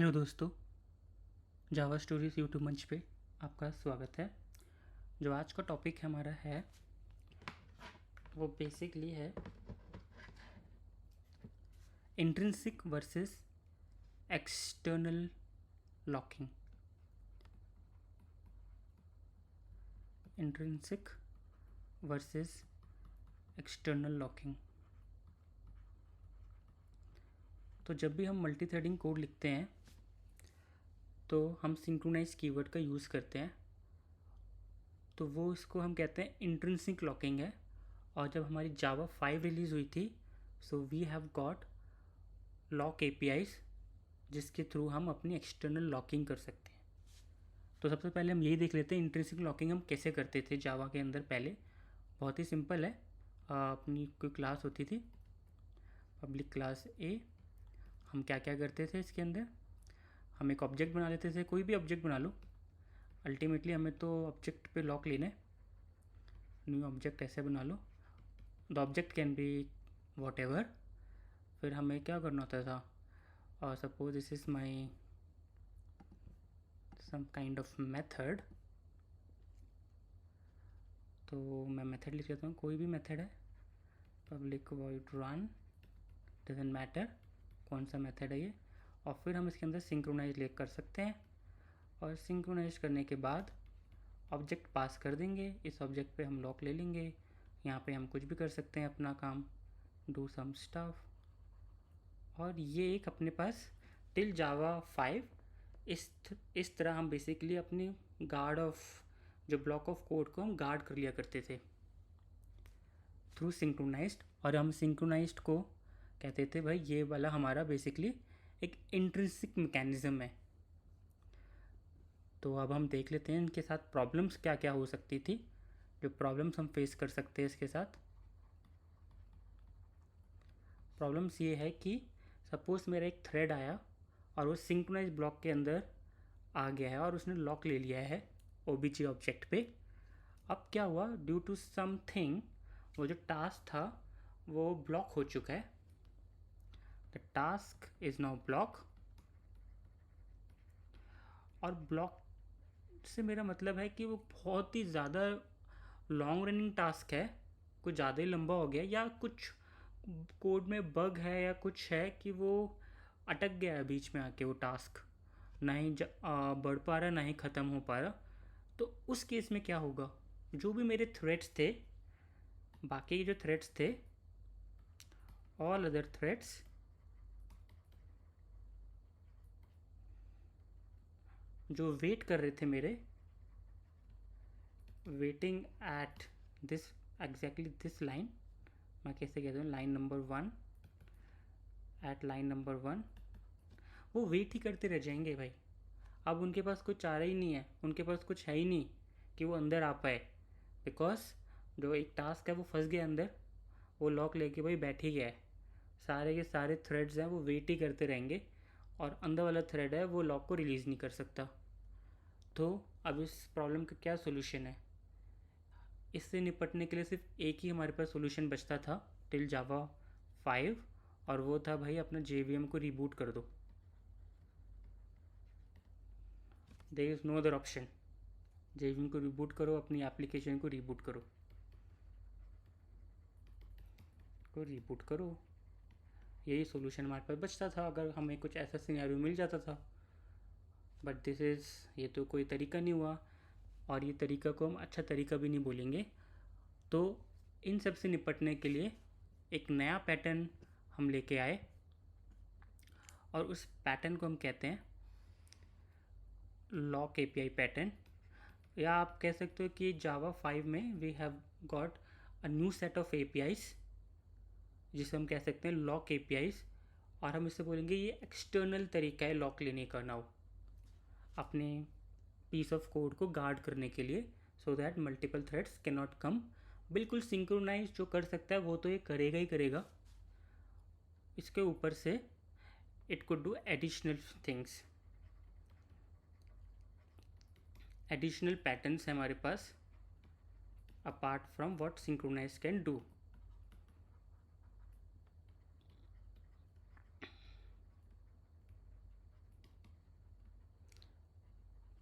Hello दोस्तों, जावा stories YouTube मंच पे आपका स्वागत है। जो आज का टॉपिक हमारा है वो बेसिकली है intrinsic versus external locking. Intrinsic versus external locking. तो जब भी हम मल्टी थ्रेडिंग कोड लिखते हैं तो हम सिंक्रोनाइज कीवर्ड का यूज़ करते हैं, तो वो इसको हम कहते हैं इंट्रिंसिक लॉकिंग है। और जब हमारी जावा 5 रिलीज़ हुई थी, so we have got lock APIs जिसके थ्रू हम अपनी एक्सटर्नल लॉकिंग कर सकते हैं। तो सबसे पहले हम यही देख लेते हैं इंट्रिंसिक लॉकिंग हम कैसे करते थे जावा के अंदर। पहले बहुत ही सिंपल है। अपनी कोई क्लास होती थी, पब्लिक क्लास ए। हम क्या क्या करते थे इसके अंदर, हम एक ऑब्जेक्ट बना लेते थे, कोई भी ऑब्जेक्ट बना लो। अल्टीमेटली हमें तो ऑब्जेक्ट पे लॉक लेना है। न्यू ऑब्जेक्ट ऐसे बना लो, the object can be whatever. फिर हमें क्या करना होता था, और suppose this is my some kind of method. तो मैं मेथड लिख लेता हूँ, कोई भी मेथड है, public void run, doesn't matter कौन सा मेथड है ये। और फिर हम इसके अंदर सिंक्रोनाइज ले कर सकते हैं, और सिंक्रोनाइज करने के बाद ऑब्जेक्ट पास कर देंगे। इस ऑब्जेक्ट पे हम लॉक ले लेंगे। यहाँ पे हम कुछ भी कर सकते हैं अपना काम, डू सम स्टफ। और ये एक अपने पास टिल जावा 5 इस तरह हम बेसिकली अपनी गार्ड ऑफ जो ब्लॉक ऑफ कोड को हम गार्ड कर लिया करते थे थ्रू सिंक्रोनाइज्ड। और हम सिंक्रोनाइज्ड को कहते थे भाई ये वाला हमारा बेसिकली एक इंट्रिंसिक मैकेनिज्म है। तो अब हम देख लेते हैं इनके साथ प्रॉब्लम्स क्या क्या हो सकती थी, जो प्रॉब्लम्स हम फेस कर सकते हैं इसके साथ। प्रॉब्लम्स ये है कि सपोज मेरा एक थ्रेड आया और वो सिंक्रोनाइज ब्लॉक के अंदर आ गया है और उसने लॉक ले लिया है ओबीजे ऑब्जेक्ट पे। अब क्या हुआ, ड्यू टू समथिंग वो जो टास्क था वो ब्लॉक हो चुका है। The task is now block. और ब्लॉक से मेरा मतलब है कि वो बहुत ही ज़्यादा लॉन्ग रनिंग टास्क है, कुछ ज़्यादा ही लंबा हो गया, या कुछ कोड में बग है, या कुछ है कि वो अटक गया है बीच में आके वो टास्क, ना ही बढ़ पा रहा ना ही ख़त्म हो पा रहा। तो उस केस में क्या होगा, जो भी मेरे थ्रेड्स थे, बाकी के जो थ्रेड्स थे, ऑल अदर थ्रेड्स जो वेट कर रहे थे मेरे, waiting at this exactly this line, मैं कैसे कहता हूँ, line number 1, at line number 1, वो वेट ही करते रह जाएंगे भाई। अब उनके पास कुछ चारा ही नहीं है, उनके पास कुछ है ही नहीं कि वो अंदर आ पाए, बिकॉज जो एक टास्क है वो फंस गया अंदर, वो लॉक लेके भाई बैठ ही गया है। सारे के सारे थ्रेड्स हैं वो वेट ही करते रहेंगे, और अंदर वाला थ्रेड है वो लॉक को रिलीज़ नहीं कर सकता। तो अब इस प्रॉब्लम का क्या सोल्यूशन है, इससे निपटने के लिए सिर्फ एक ही हमारे पास सोल्यूशन बचता था टिल जावा 5, और वो था भाई अपना JVM को रिबूट कर दो। There is no other option. JVM को रिबूट करो, अपनी एप्लीकेशन को रिबूट करो, यही सोल्यूशन हमारे पास बचता था अगर हमें कुछ ऐसा सिनेरियो मिल जाता था। बट ये तो कोई तरीका नहीं हुआ, और ये तरीका को हम अच्छा तरीका भी नहीं बोलेंगे। तो इन सब से निपटने के लिए एक नया पैटर्न हम लेके आए, और उस पैटर्न को हम कहते हैं लॉक एपीआई पैटर्न। या आप कह सकते हो कि जावा 5 में we have got a new set of APIs जिसे हम कह सकते हैं लॉक एपीआईज। और हम इससे बोलेंगे ये एक्सटर्नल तरीका है लॉक लेने का नाउ, अपने पीस ऑफ कोड को गार्ड करने के लिए, so that multiple threads can not come. बिल्कुल सिंक्रोनाइज जो कर सकता है वो तो ये करेगा ही करेगा, इसके ऊपर से it could do additional things, additional patterns है हमारे पास apart from what synchronize can do.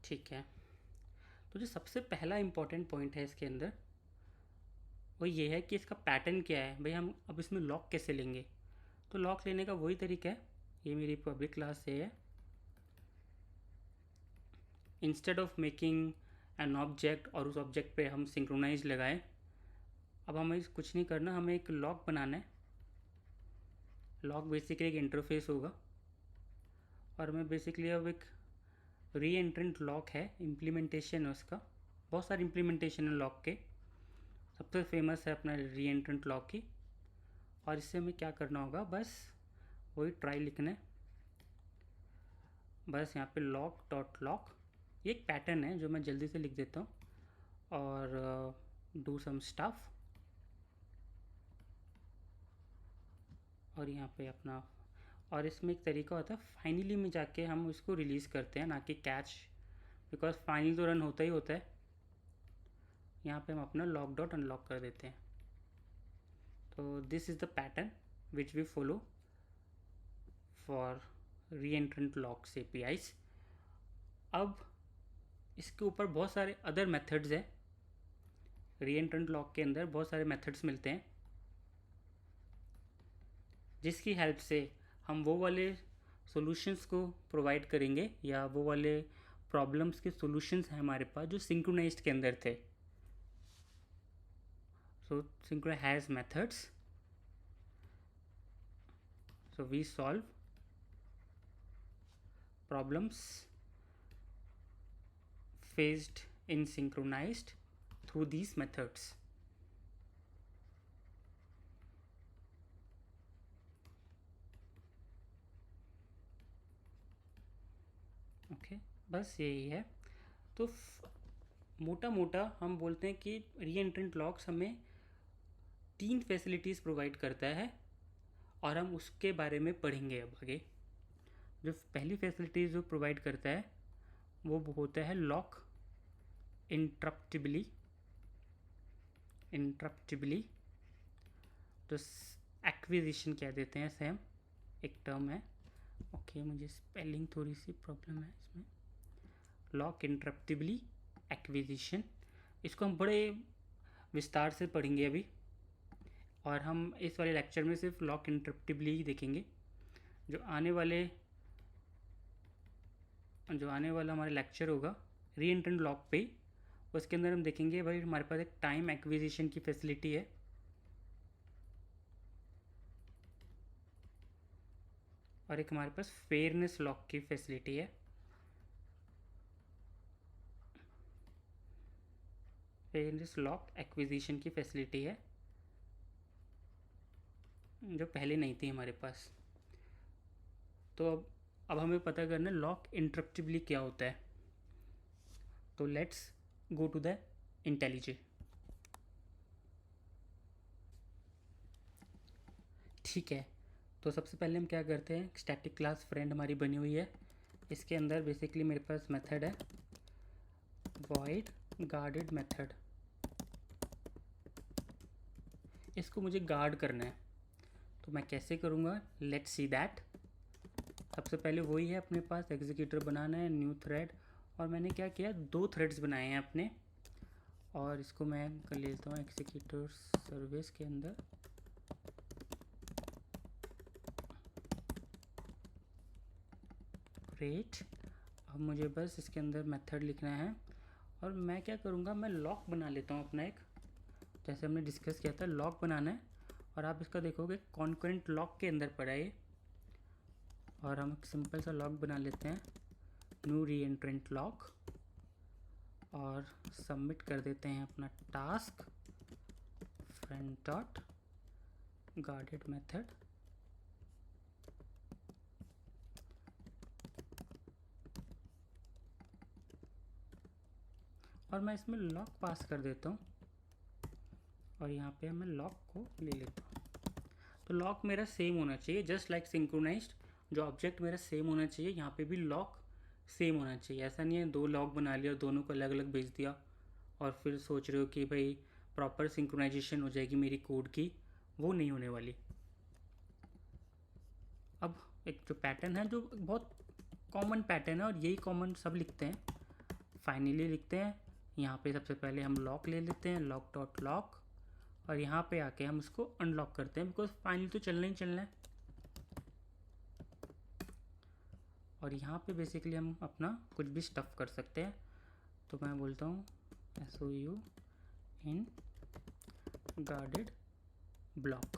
ठीक है। तो जो सबसे पहला इम्पोर्टेंट पॉइंट है इसके अंदर वो ये है कि इसका पैटर्न क्या है। भाई हम अब इसमें लॉक कैसे लेंगे? तो लॉक लेने का वही तरीका है, ये मेरी पब्लिक क्लास से है। Instead of making an object और उस ऑब्जेक्ट पे हम सिंक्रोनाइज लगाएं, अब हमें कुछ नहीं करना, हमें एक लॉक बनाना है। लॉक बेसिकली एक इंटरफेस होगा और हमें बेसिकली अब एक री एंट्रेंट लॉक है, इम्प्लीमेंटेशन है उसका। बहुत सारे इम्प्लीमेंटेशन है लॉक के, सबसे फेमस है अपना री एंट्रेंट लॉक की। और इससे हमें क्या करना होगा, बस वही ट्राई लिखना है। बस यहाँ पे लॉक डॉट लॉक, ये एक पैटर्न है जो मैं जल्दी से लिख देता हूँ। और डू सम स्टफ, और यहाँ पे अपना, और इसमें एक तरीका होता है फाइनली में जाके हम इसको रिलीज़ करते हैं, ना कि कैच, बिकॉज फाइनल तो रन होता ही होता है। यहाँ पे हम अपना लॉक डॉट अनलॉक कर देते हैं। तो this is the pattern which we follow for reentrant locks APIs। अब इसके ऊपर बहुत सारे अदर मेथड्स हैं। री एंट्रेंट लॉक के अंदर बहुत सारे मेथड्स मिलते हैं जिसकी हेल्प से हम वो वाले सॉल्यूशंस को प्रोवाइड करेंगे, या वो वाले प्रॉब्लम्स के सॉल्यूशंस हैं हमारे पास जो सिंक्रोनाइज्ड के अंदर थे। So synchro has methods, so we solve problems faced in synchronized through these methods. Okay, बस यही है। तो मोटा मोटा हम बोलते हैं कि री एंट्रेंट लॉक्स हमें 3 फैसिलिटीज़ प्रोवाइड करता है और हम उसके बारे में पढ़ेंगे अब आगे। जो पहली फैसिलिटी जो प्रोवाइड करता है वो होता है लॉक इंटरप्टिबली तो एक्विजिशन कह देते हैं इसे हम, एक टर्म है। ओके, मुझे स्पेलिंग थोड़ी सी प्रॉब्लम है इसमें। लॉक इंटरप्टिबली एक्विजिशन, इसको हम बड़े विस्तार से पढ़ेंगे अभी, और हम इस वाले लेक्चर में सिर्फ लॉक इंटरप्टिबली ही देखेंगे। जो आने वाला हमारा लेक्चर होगा री एंट्रेंट लॉक पे, उसके अंदर हम देखेंगे भाई हमारे पास एक टाइम एक्विजिशन की फैसिलिटी है, और एक हमारे पास फेयरनेस लॉक की फैसिलिटी है। फेयरनेस लॉक एक्विजिशन की फैसिलिटी है जो पहले नहीं थी हमारे पास। तो अब हमें पता करना है लॉक इंटरप्टिबली क्या होता है। तो लेट्स गो टू द इंटेलिजे। ठीक है, तो सबसे पहले हम क्या करते हैं, स्टैटिक क्लास फ्रेंड हमारी बनी हुई है। इसके अंदर बेसिकली मेरे पास मेथड है void guarded मेथड, इसको मुझे गार्ड करना है। तो मैं कैसे करूँगा, लेट्स सी दैट। सबसे पहले वही है, अपने पास एग्जीक्यूटर बनाना है, न्यू थ्रेड, और मैंने क्या किया, 2 थ्रेड्स बनाए हैं अपने, और इसको मैं कर लेता हूँ एग्जीक्यूटर सर्विस के अंदर। ग्रेट, अब मुझे बस इसके अंदर मेथड लिखना है, और मैं क्या करूँगा, मैं लॉक बना लेता हूँ अपना एक, जैसे हमने डिस्कस किया था लॉक बनाना है। और आप इसका देखोगे कॉन्करेंट लॉक के अंदर पड़ा है, और हम एक सिंपल सा लॉक बना लेते हैं, न्यू री एंट्रेंट लॉक, और सबमिट कर देते हैं अपना task friend dot guarded method. और मैं इसमें लॉक पास कर देता हूँ, और यहाँ पे मैं लॉक को ले लेता हूँ। तो लॉक मेरा सेम होना चाहिए, जस्ट लाइक सिंक्रोनाइज्ड, जो ऑब्जेक्ट मेरा सेम होना चाहिए, यहाँ पे भी लॉक सेम होना चाहिए। ऐसा नहीं है 2 लॉक बना लिया और दोनों को अलग अलग भेज दिया और फिर सोच रहे हो कि भाई प्रॉपर सिंक्रोनाइजेशन हो जाएगी मेरी कोड की, वो नहीं होने वाली। अब एक जो पैटर्न है, जो बहुत कॉमन पैटर्न है और यही कॉमन सब लिखते हैं, फाइनली लिखते हैं। यहाँ पे सबसे पहले हम लॉक ले लेते हैं, लॉक डॉट लॉक, और यहाँ पे आके हम इसको अनलॉक करते हैं बिकॉज फाइनली तो चलना ही चलना है। और यहाँ पे बेसिकली हम अपना कुछ भी स्टफ़ कर सकते हैं। तो मैं बोलता हूँ SOU इन गार्डेड ब्लॉक,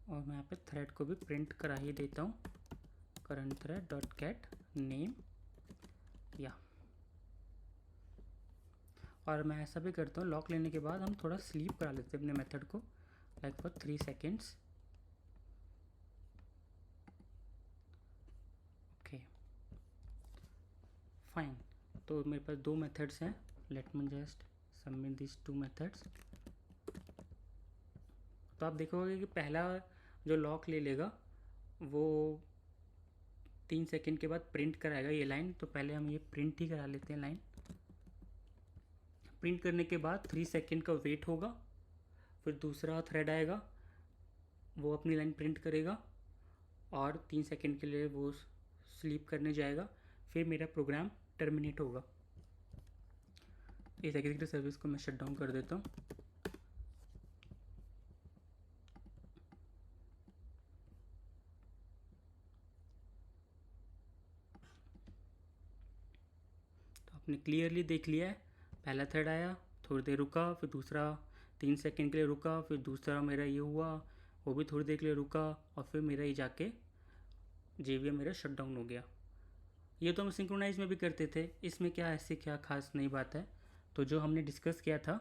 और मैं यहाँ पे थ्रेड को भी प्रिंट करा ही देता हूँ, current thread dot get name या। और मैं ऐसा भी करता हूँ, लॉक लेने के बाद हम थोड़ा स्लीप करा लेते हैं अपने मेथड को, like for 3 seconds. Okay fine. तो मेरे पास 2 मेथड्स हैं, let me just submit this 2 methods. तो आप देखोगे कि पहला जो लॉक ले लेगा वो 3 सेकेंड के बाद प्रिंट कराएगा ये लाइन। तो पहले हम ये प्रिंट ही करा लेते हैं लाइन। प्रिंट करने के बाद 3 सेकेंड का वेट होगा, फिर दूसरा थ्रेड आएगा, वो अपनी लाइन प्रिंट करेगा और 3 सेकेंड के लिए वो स्लीप करने जाएगा, फिर मेरा प्रोग्राम टर्मिनेट होगा। इस एग्जीक्यूटिव सर्विस को मैं शट डाउन कर देता हूँ। तो आपने क्लियरली देख लिया है, पहला थ्रेड आया, थोड़ी देर रुका, फिर दूसरा 3 सेकेंड के लिए रुका, फिर दूसरा मेरा ये हुआ, वो भी थोड़ी देर के लिए रुका, और फिर मेरा ये जाके JVM मेरा शट डाउन हो गया। ये तो हम सिंक्रोनाइज में भी करते थे, इसमें क्या ऐसी क्या खास नई बात है। तो जो हमने डिस्कस किया था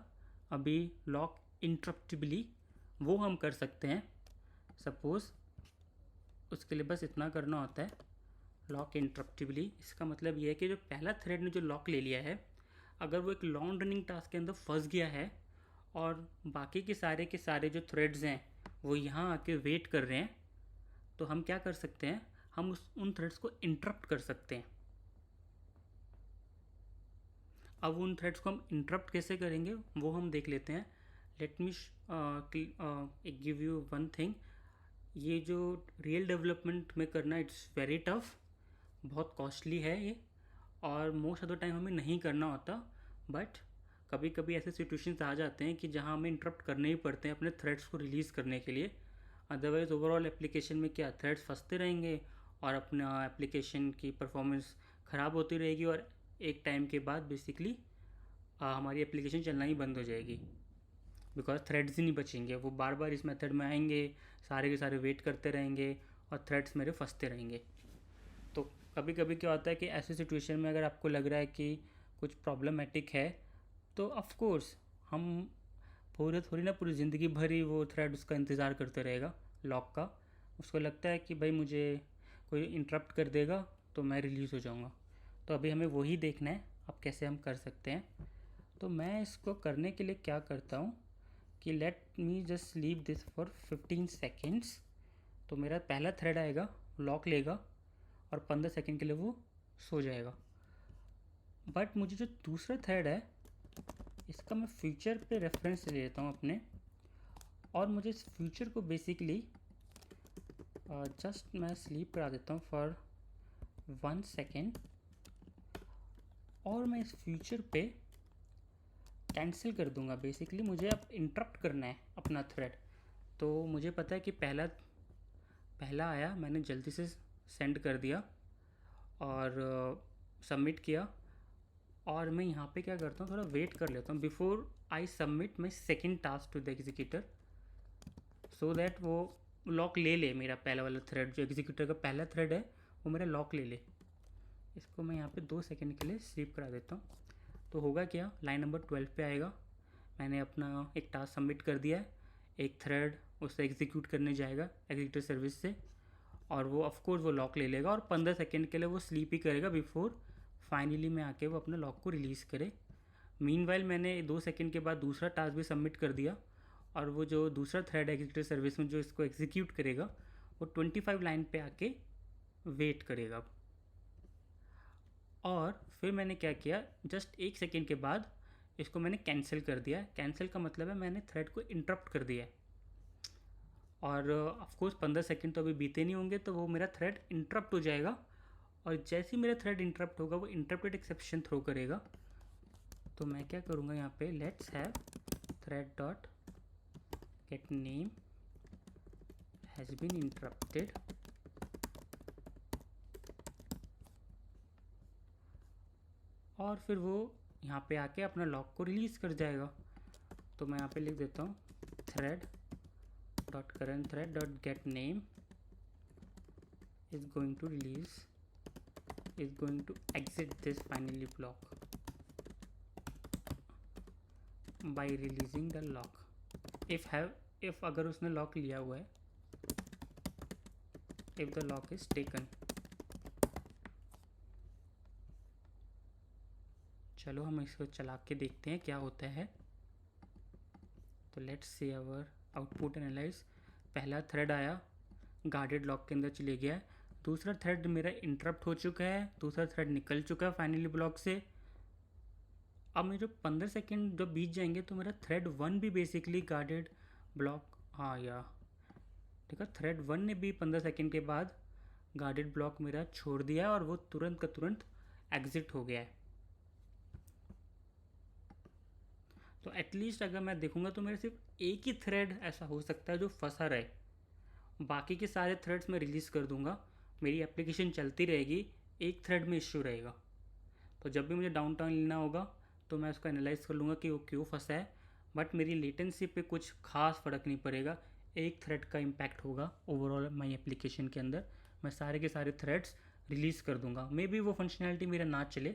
अभी लॉक इंटरप्टिबली, वो हम कर सकते हैं। सपोज़ उसके लिए बस इतना करना होता है, लॉक इंटरप्टिबली। इसका मतलब ये है कि जो पहला थ्रेड ने जो लॉक ले लिया है, अगर वो एक लॉन्ग रनिंग टास्क के अंदर फंस गया है और बाकी के सारे जो थ्रेड्स हैं वो यहाँ आके वेट कर रहे हैं, तो हम क्या कर सकते हैं, हम उन थ्रेड्स को इंटरप्ट कर सकते हैं। अब उन थ्रेड्स को हम इंटरप्ट कैसे करेंगे वो हम देख लेते हैं। Let me give you one thing. ये जो रियल डेवलपमेंट में करना इट्स वेरी टफ, बहुत कॉस्टली है ये, और मोस्ट ऑफ द टाइम हमें नहीं करना होता। बट कभी कभी ऐसे सिचुएशंस आ जाते हैं कि जहाँ हमें इंटरप्ट करने ही पड़ते हैं अपने थ्रेड्स को रिलीज़ करने के लिए। अदरवाइज़ ओवरऑल एप्लीकेशन में क्या थ्रेड्स फंसते रहेंगे और अपना एप्लीकेशन की परफॉर्मेंस ख़राब होती रहेगी, और एक टाइम के बाद बेसिकली हमारी एप्लीकेशन चलना ही बंद हो जाएगी बिकॉज थ्रेड्स ही नहीं बचेंगे। वो बार बार इस मेथड में आएंगे, सारे के सारे वेट करते रहेंगे और थ्रेड्स मेरे फंसते रहेंगे। तो कभी कभी क्या होता है कि ऐसे सिचुएशन में अगर आपको लग रहा है कि कुछ प्रॉब्लमेटिक है, तो ऑफ कोर्स हम थोड़ी ना पूरी ज़िंदगी भर ही वो थ्रेड उसका इंतज़ार करते रहेगा लॉक का। उसको लगता है कि भाई मुझे कोई इंटरप्ट कर देगा तो मैं रिलीज़ हो जाऊँगा। तो अभी हमें वही देखना है अब कैसे हम कर सकते हैं। तो मैं इसको करने के लिए क्या करता हूँ कि let me just leave this for 15 seconds. तो मेरा पहला थ्रेड आएगा, लॉक लेगा और 15 सेकेंड के लिए वो सो जाएगा। बट मुझे जो दूसरा थ्रेड है इसका मैं फ्यूचर पे रेफरेंस ले लेता हूँ अपने, और मुझे इस फ्यूचर को बेसिकली जस्ट मैं स्लीप करा देता हूँ फॉर 1 सेकेंड, और मैं इस फ्यूचर पे कैंसिल कर दूंगा। बेसिकली मुझे अब इंटरप्ट करना है अपना थ्रेड। तो मुझे पता है कि पहला आया, मैंने जल्दी से सेंड कर दिया और सबमिट किया, और मैं यहाँ पे क्या करता हूँ, थोड़ा वेट कर लेता हूँ before I submit my second task to the executor, so that वो लॉक ले ले मेरा पहला वाला थ्रेड। जो एग्जीक्यूटर का पहला थ्रेड है वो मेरा लॉक ले ले। इसको मैं यहाँ पे 2 सेकेंड के लिए स्लीप करा देता हूँ। तो होगा क्या, लाइन नंबर 12 पे आएगा, मैंने अपना एक टास्क सबमिट कर दिया है, एक थ्रेड उससे एग्जीक्यूट करने जाएगा एग्जीक्यूटिव सर्विस से, और वो ऑफकोर्स वो लॉक ले लेगा और 15 सेकेंड के लिए वो स्लीप ही करेगा बिफोर फाइनली में आके वो अपने लॉक को रिलीज़ करे। मीनवाइल मैंने 2 सेकेंड के बाद दूसरा टास्क भी सबमिट कर दिया, और वो जो दूसरा थ्रेड एग्जीक्यूटिव सर्विस में जो इसको एग्जीक्यूट करेगा वो 25 लाइन पे आके वेट करेगा। और फिर मैंने क्या किया, जस्ट 1 सेकेंड के बाद इसको मैंने कैंसिल कर दिया। कैंसिल का मतलब है मैंने थ्रेड को इंटरप्ट कर दिया है, और ऑफकोर्स 15 सेकेंड तो अभी बीते नहीं होंगे, तो वो मेरा थ्रेड इंटरप्ट हो जाएगा और जैसे ही मेरा थ्रेड इंटरप्ट होगा वो इंटरप्टेड एक्सेप्शन थ्रो करेगा। तो मैं क्या करूँगा यहाँ पे, let's have thread dot get name has been interrupted, और फिर वो यहाँ पे आके अपना लॉक को रिलीज़ कर जाएगा। तो मैं यहाँ पे लिख देता हूँ thread dot current thread dot get name is going to release is going to exit this finally block by releasing the lock if अगर उसने लॉक लिया हुआ है, if the lock is taken। चलो हम इसको चला के देखते हैं क्या होता है। तो let's see our output analyse. पहला थ्रेड आया, गार्डेड लॉक के अंदर चले गया है। दूसरा थ्रेड मेरा इंटरप्ट हो चुका है, दूसरा थ्रेड निकल चुका है फाइनली ब्लॉक से। अब मेरे 15 सेकेंड जब बीत जाएंगे तो मेरा थ्रेड 1 भी बेसिकली गार्डेड ब्लॉक आया। ठीक है, थ्रेड 1 ने भी 15 सेकेंड के बाद गार्डेड ब्लॉक मेरा छोड़ दिया और वो तुरंत का तुरंत एग्जिट हो गया है। तो एटलीस्ट अगर मैं देखूंगा तो मेरा सिर्फ एक ही थ्रेड ऐसा हो सकता है जो फंसा रहे, बाकी के सारे थ्रेड्स मैं रिलीज़ कर दूंगा, मेरी एप्लीकेशन चलती रहेगी, एक थ्रेड में इश्यू रहेगा। तो जब भी मुझे डाउन टाउन लेना होगा तो मैं उसको एनालाइज कर लूँगा कि वो क्यों फंसा है, बट मेरी लेटेंसी पे कुछ खास फ़र्क नहीं पड़ेगा। एक थ्रेड का इम्पैक्ट होगा ओवरऑल माई एप्लीकेशन के अंदर। मैं सारे के सारे थ्रेड्स रिलीज़ कर दूंगा। मे बी वो फंक्शनैलिटी मेरा ना चले,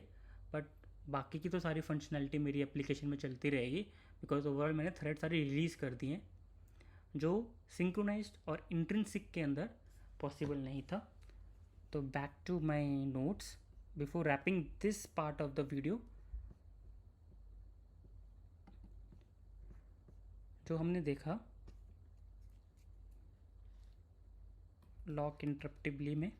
बट बाकी की तो सारी फंक्शनैलिटी मेरी एप्लीकेशन में चलती रहेगी, बिकॉज ओवरऑल मैंने थ्रेड सारे रिलीज़ कर दिए हैं, जो सिंक्रोनाइज्ड और इंट्रिंसिक के अंदर पॉसिबल नहीं था। तो back to my notes before wrapping this part of the video. जो हमने देखा लॉक इंटरप्टिबली में,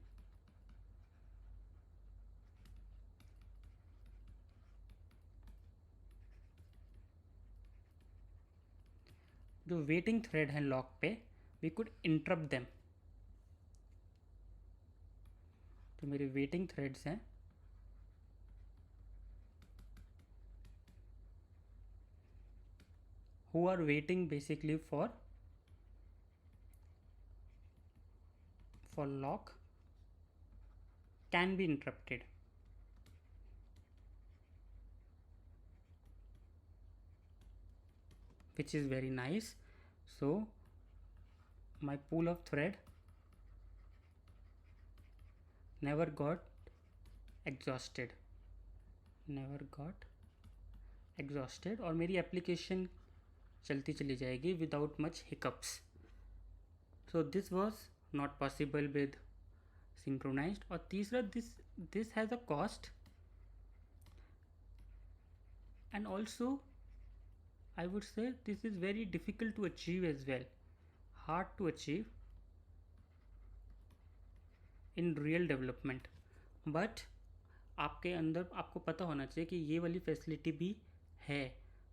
जो वेटिंग थ्रेड हैं लॉक पे, वी कुड इंटरप्ट देम। तो मेरे वेटिंग थ्रेड्स हैं who are waiting basically for lock can be interrupted। which is very nice। So my pool of thread never got exhausted और मेरी application चलती चली जाएगी without much hiccups. So this was not possible with synchronised. और तीसरा, this has a cost and also I would say this is very difficult to achieve as well, hard to achieve in real development। but आपके अंदर आपको पता होना चाहिए कि ये वाली फैसिलिटी भी है।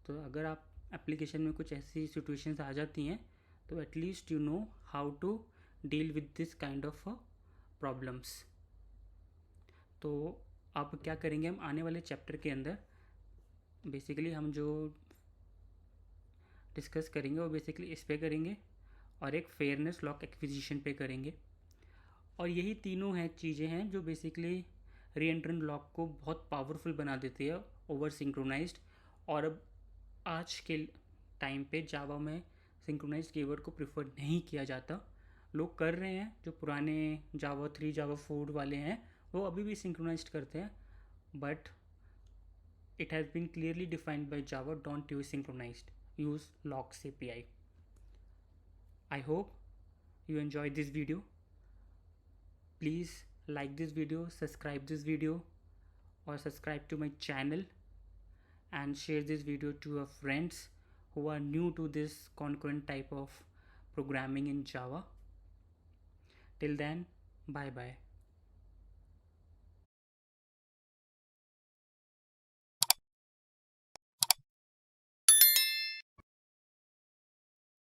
तो अगर आप एप्लीकेशन में कुछ ऐसी सिचुएशंस आ जाती हैं तो at least you know how to deal with this kind of problems. तो अब क्या करेंगे, हम आने वाले चैप्टर के अंदर बेसिकली हम जो डिस्कस करेंगे वो बेसिकली इस पे करेंगे और एक फेयरनेस लॉक एक्विजिशन पे करेंगे। और यही तीनों हैं चीज़ें हैं जो बेसिकली री एंट्रेंट लॉक को बहुत पावरफुल बना देती है ओवर सिंक्रोनाइज्ड। और अब आज के टाइम पे जावा में सिंक्रोनाइज्ड कीवर्ड को प्रेफर नहीं किया जाता। लोग कर रहे हैं, जो पुराने जावा 3 जावा 4 वाले हैं वो अभी भी सिंक्रोनाइज्ड करते हैं, but it has been clearly defined by Java, don't use synchronized, use locks API। I hope you enjoyed this video। Please like this video, subscribe this video, or subscribe to my channel and share this video to your friends who are new to this concurrent type of programming in Java। Till then, bye bye।